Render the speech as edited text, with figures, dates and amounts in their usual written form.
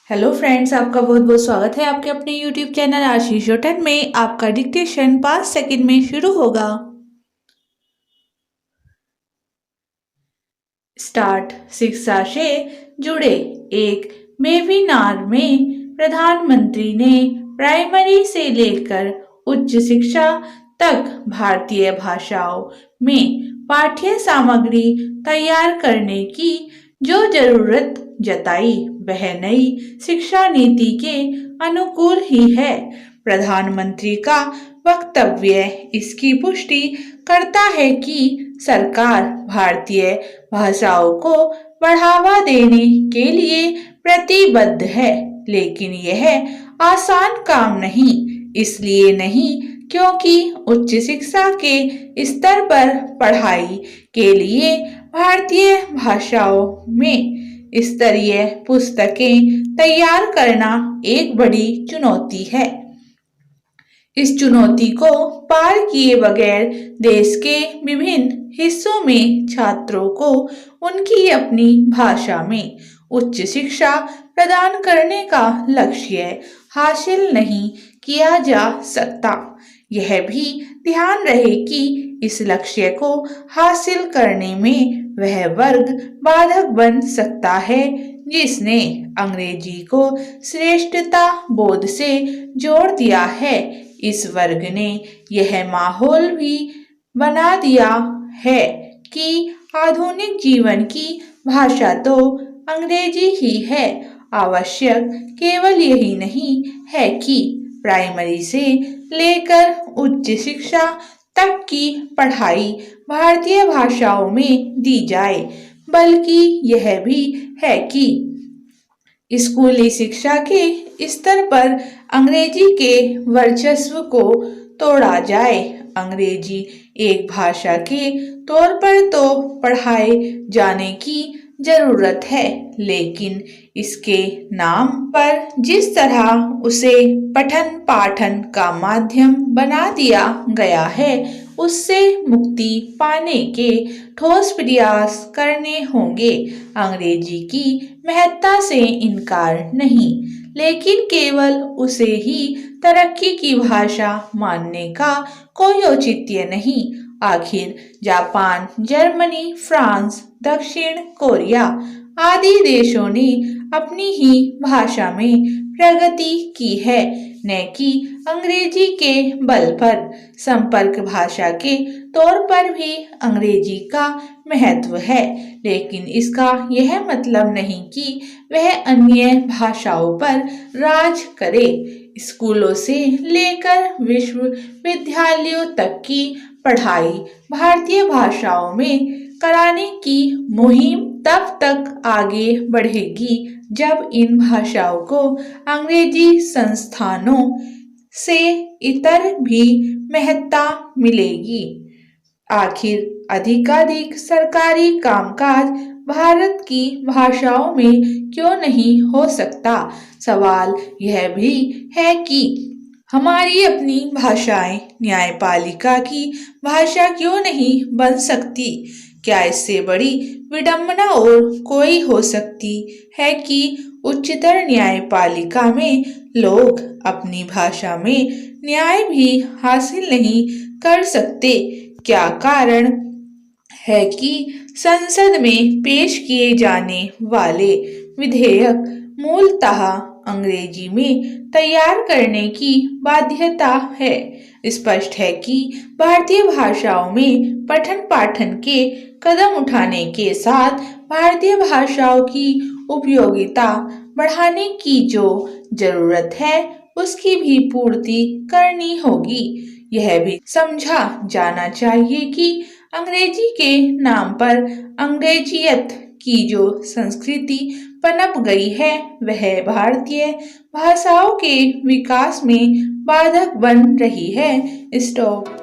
Hello friends, आपका बहुत बहुत स्वागत है आपके अपने यूट्यूब चैनल आशीष होटल में। आपका डिक्टेशन 5 सेकंड में शुरू होगा। स्टार्ट। शिक्षा से जुड़े एक वेबिनार में प्रधानमंत्री ने प्राइमरी से लेकर उच्च शिक्षा तक भारतीय भाषाओं में पाठ्य सामग्री तैयार करने की जो जरूरत जताई वह नई शिक्षा नीति के अनुकूल ही है। प्रधानमंत्री का वक्तव्य इसकी पुष्टि करता है कि सरकार भारतीय भाषाओं को बढ़ावा देने के लिए प्रतिबद्ध है, लेकिन यह आसान काम नहीं। इसलिए नहीं क्योंकि उच्च शिक्षा के स्तर पर पढ़ाई के लिए भारतीय भाषाओं में स्तरीय पुस्तकें तैयार करना एक बड़ी चुनौती है। इस चुनौती को पार किए बगैर देश के विभिन्न हिस्सों में छात्रों को उनकी अपनी भाषा में उच्च शिक्षा प्रदान करने का लक्ष्य हासिल नहीं किया जा सकता। यह भी ध्यान रहे कि इस लक्ष्य को हासिल करने में वह वर्ग बाधक बन सकता है जिसने अंग्रेजी को श्रेष्ठता बोध से जोड़ दिया है। इस वर्ग ने यह माहौल भी बना दिया है कि आधुनिक जीवन की भाषा तो अंग्रेजी ही है। आवश्यक केवल यही नहीं है कि प्राइमरी से लेकर उच्च शिक्षा तक की पढ़ाई भारतीय भाषाओं में दी जाए, बल्कि यह भी है कि स्कूली शिक्षा के स्तर पर अंग्रेजी के वर्चस्व को तोड़ा जाए। अंग्रेजी एक भाषा के तौर पर तो पढ़ाए जाने की जरूरत है, लेकिन इसके नाम पर जिस तरह उसे पठन पाठन का माध्यम बना दिया गया है, उससे मुक्ति पाने के ठोस प्रयास करने होंगे। अंग्रेजी की महत्ता से इनकार नहीं, लेकिन केवल उसे ही तरक्की की भाषा मानने का कोई औचित्य नहीं। आखिर जापान, जर्मनी, फ्रांस, दक्षिण कोरिया आदि देशों ने अपनी ही भाषा में प्रगति की है, न कि अंग्रेजी के बल पर। संपर्क भाषा के तौर पर भी अंग्रेजी का महत्व है, लेकिन इसका यह मतलब नहीं कि वह अन्य भाषाओं पर राज करे। स्कूलों से लेकर विश्वविद्यालयों तक की पढ़ाई भारतीय भाषाओं में कराने की मुहिम तब तक आगे बढ़ेगी जब इन भाषाओं को अंग्रेजी संस्थानों से इतर भी महत्ता मिलेगी। आखिर अधिकाधिक सरकारी कामकाज भारत की भाषाओं में क्यों नहीं हो सकता? सवाल यह भी है कि हमारी अपनी भाषाएं न्यायपालिका की भाषा क्यों नहीं बन सकती? क्या इससे बड़ी विडंबना और कोई हो सकती है कि उच्चतर न्यायपालिका में लोग अपनी भाषा में न्याय भी हासिल नहीं कर सकते? क्या कारण है कि संसद में पेश किए जाने वाले विधेयक मूलतः अंग्रेजी में तैयार करने की बाध्यता है? स्पष्ट है कि भारतीय भाषाओं में पठन पाठन के कदम उठाने के साथ भारतीय भाषाओं की उपयोगिता बढ़ाने की जो जरूरत है उसकी भी पूर्ति करनी होगी। यह भी समझा जाना चाहिए कि अंग्रेजी के नाम पर अंग्रेजियत की जो संस्कृति पनप गई है वह भारतीय भाषाओं के विकास में बाधक बन रही है। स्टॉप।